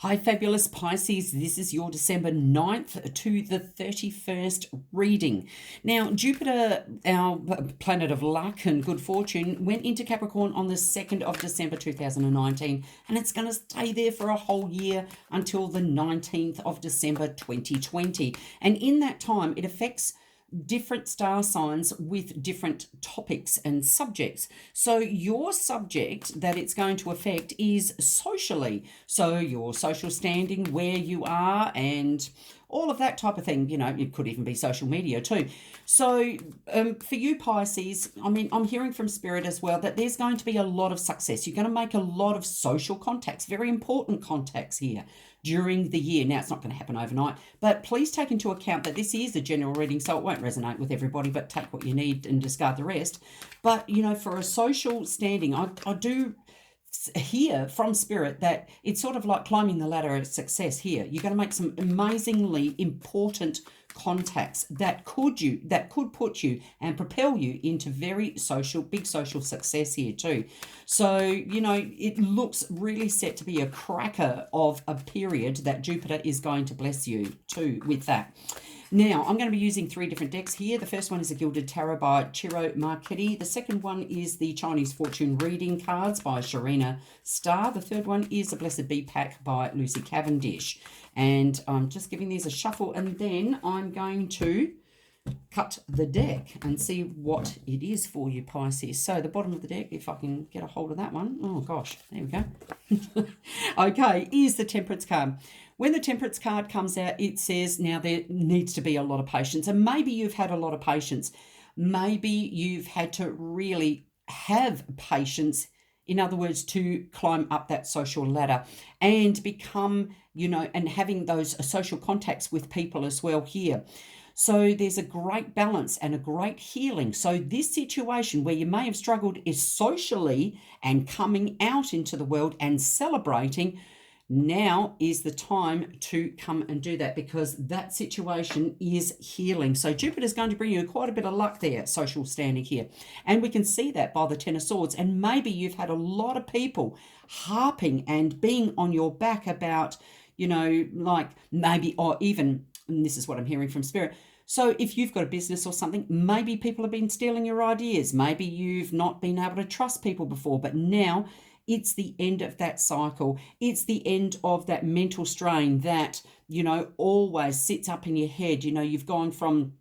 Hi, fabulous Pisces. This is your December 9th to the 31st reading. Now, Jupiter, our planet of luck and good fortune, went into Capricorn on the 2nd of December 2019, and it's going to stay there for a whole year until the 19th of December 2020. And in that time, it affects different star signs with different topics and subjects. So your subject that it's going to affect is socially. So your social standing, where you are, and all of that type of thing. You know, it could even be social media too. So for you Pisces, I mean, I'm hearing from Spirit as well that there's going to be a lot of success. You're going to make a lot of social contacts, very important contacts here during the year. Now, it's not going to happen overnight, but please take into account that this is a general reading, so it won't resonate with everybody, but take what you need and discard the rest. But, you know, for a social standing, I do hear from Spirit that it's sort of like climbing the ladder of success here. You're going to make some amazingly important contacts that could put you and propel you into very social, big social success here too. So, you know, it looks really set to be a cracker of a period that Jupiter is going to bless you too with that. Now, I'm going to be using 3 different decks here. The first one is a Gilded Tarot by Ciro Marchetti. The second one is the Chinese Fortune Reading Cards by Sharina. The third one is the Blessed Bee Pack by Lucy Cavendish. And I'm just giving these a shuffle, and then I'm going to cut the deck and see what it is for you, Pisces. So the bottom of the deck, if I can get a hold of that one. Oh, gosh, there we go. Okay, is the Temperance card. When the Temperance card comes out, it says now there needs to be a lot of patience. And maybe you've had a lot of patience. Maybe you've had to really have patience, in other words, to climb up that social ladder and become, you know, and having those social contacts with people as well here. So there's a great balance and a great healing. So this situation where you may have struggled is socially and coming out into the world and celebrating. Now is the time to come and do that, because that situation is healing. So Jupiter's going to bring you quite a bit of luck there, social standing here. And we can see that by the Ten of Swords. And maybe you've had a lot of people harping and being on your back about, you know, like maybe, or even, and this is what I'm hearing from Spirit, so if you've got a business or something, maybe people have been stealing your ideas. Maybe you've not been able to trust people before, but now it's the end of that cycle. It's the end of that mental strain that, you know, always sits up in your head. You know, you've gone from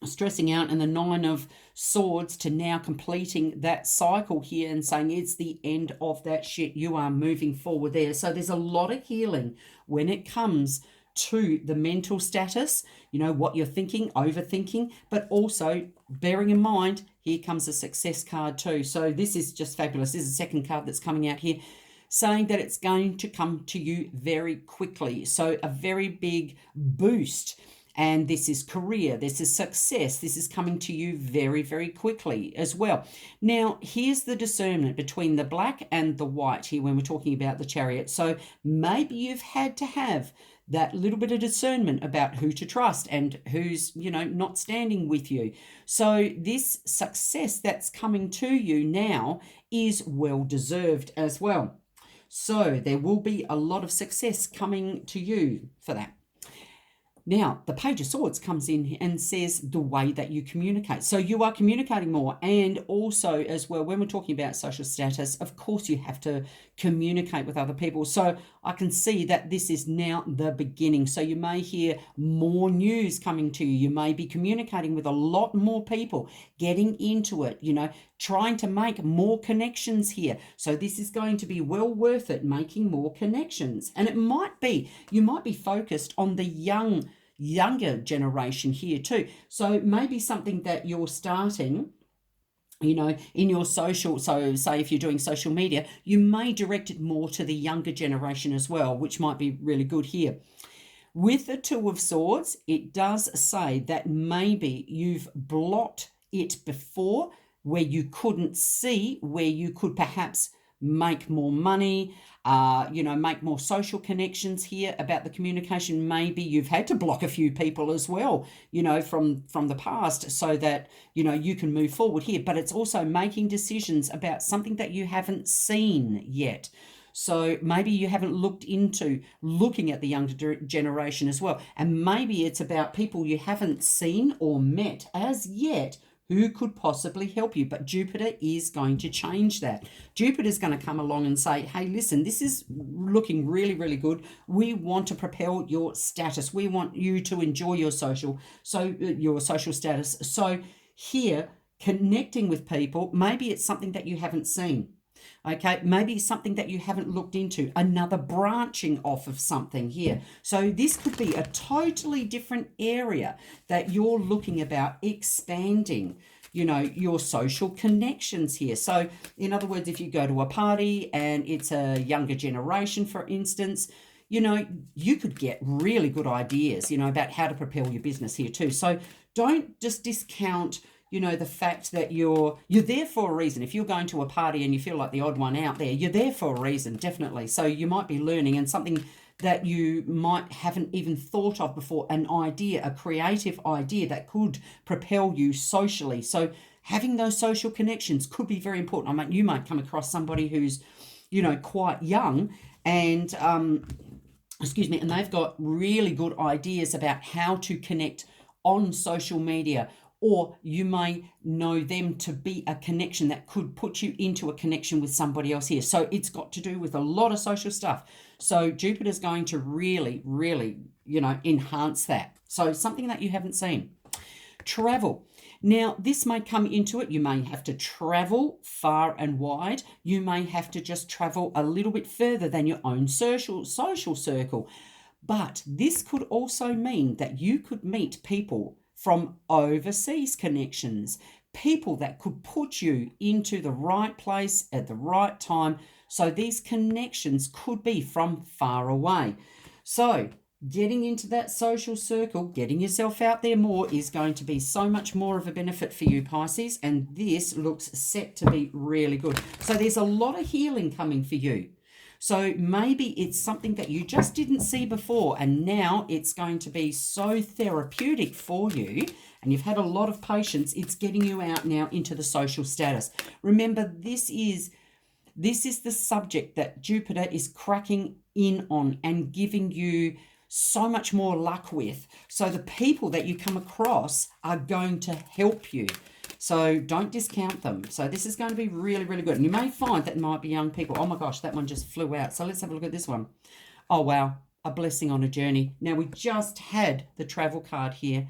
stressing out and the 9 of Swords to now completing that cycle here and saying it's the end of that shit. You are moving forward there. So there's a lot of healing when it comes to the mental status, you know, what you're thinking, overthinking, but also bearing in mind, here comes a success card too. So this is just fabulous. This is the second card that's coming out here, saying that it's going to come to you very quickly. So a very big boost. And this is career, this is success, this is coming to you very, very quickly as well. Now, here's the discernment between the black and the white here when we're talking about the Chariot. So maybe you've had to have that little bit of discernment about who to trust and who's, you know, not standing with you. So this success that's coming to you now is well deserved as well. So there will be a lot of success coming to you for that. Now, the Page of Swords comes in and says the way that you communicate. So you are communicating more. And also as well, when we're talking about social status, of course you have to communicate with other people. So I can see that this is now the beginning. So you may hear more news coming to you. You may be communicating with a lot more people, getting into it, you know, trying to make more connections here. So this is going to be well worth it, making more connections. And it might be, you might be focused on the younger generation here too. So maybe something that you're starting, you know, in your social, so say if you're doing social media, you may direct it more to the younger generation as well, which might be really good here. With the Two of Swords, it does say that maybe you've blocked it before, where you couldn't see, where you could perhaps make more money, you know, make more social connections here about the communication. Maybe you've had to block a few people as well, you know, from the past, so that, you know, you can move forward here. But it's also making decisions about something that you haven't seen yet. So maybe you haven't looked into looking at the younger generation as well. And maybe it's about people you haven't seen or met as yet who could possibly help you. But Jupiter is going to change that. Jupiter's going to come along and say, hey, listen, this is looking really, really good. We want to propel your status. We want you to enjoy your social status. So here, connecting with people, maybe it's something that you haven't seen. Okay, maybe it's something that you haven't looked into, another branching off of something here. So this could be a totally different area that you're looking about expanding, your social connections here. So in other words, if you go to a party and it's a younger generation, for instance, you could get really good ideas, about how to propel your business here too. So don't just discount the fact that you're there for a reason. If you're going to a party and you feel like the odd one out there, you're there for a reason, definitely. So you might be learning, and something that you haven't even thought of before, an idea, a creative idea that could propel you socially. So having those social connections could be very important. You might come across somebody who's, quite young and, and they've got really good ideas about how to connect on social media. Or you may know them to be a connection that could put you into a connection with somebody else here. So it's got to do with a lot of social stuff. So Jupiter's going to really, really, enhance that. So something that you haven't seen. Travel. Now, this may come into it. You may have to travel far and wide. You may have to just travel a little bit further than your own social circle. But this could also mean that you could meet people from overseas connections, people that could put you into the right place at the right time. So these connections could be from far away. So getting into that social circle, getting yourself out there more is going to be so much more of a benefit for you, Pisces. And this looks set to be really good. So there's a lot of healing coming for you. So maybe it's something that you just didn't see before, and now it's going to be so therapeutic for you, and you've had a lot of patience. It's getting you out now into the social status. Remember, this is the subject that Jupiter is cracking in on and giving you so much more luck with. So the people that you come across are going to help you. So don't discount them. So this is going to be really, really good. And you may find that might be young people. Oh my gosh, that one just flew out. So let's have a look at this one. Oh, wow. A blessing on a journey. Now, we just had the travel card here.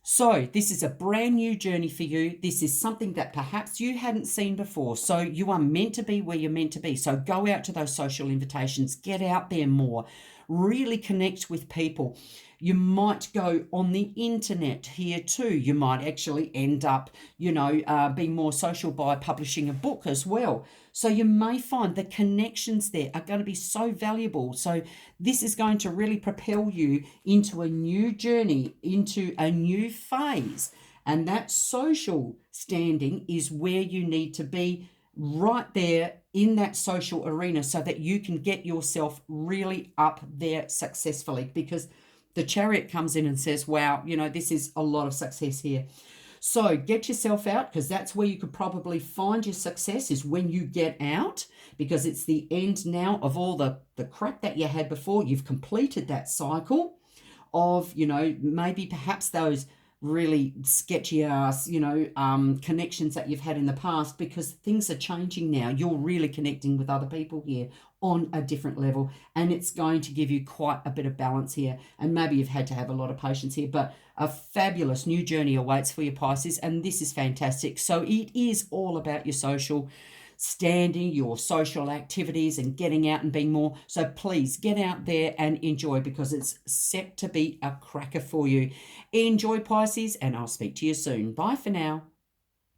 So this is a brand new journey for you. This is something that perhaps you hadn't seen before. So you are meant to be where you're meant to be. So go out to those social invitations. Get out there more. Really connect with people. You might go on the internet here too. You might actually end up, being more social by publishing a book as well. So you may find the connections there are going to be so valuable. So this is going to really propel you into a new journey, into a new phase. And that social standing is where you need to be, right there in that social arena, so that you can get yourself really up there successfully, because the Chariot comes in and says, wow, this is a lot of success here. So get yourself out, because that's where you could probably find your success, is when you get out, because it's the end now of all the crap that you had before. You've completed that cycle of, maybe perhaps those really sketchy ass, connections that you've had in the past, because things are changing now. You're really connecting with other people here on a different level, and it's going to give you quite a bit of balance here. And maybe you've had to have a lot of patience here, but a fabulous new journey awaits for your Pisces, and this is fantastic. So it is all about your social standing, your social activities, and getting out and being more. So please get out there and enjoy, because it's set to be a cracker for you. Enjoy, Pisces, and I'll speak to you soon. Bye for now.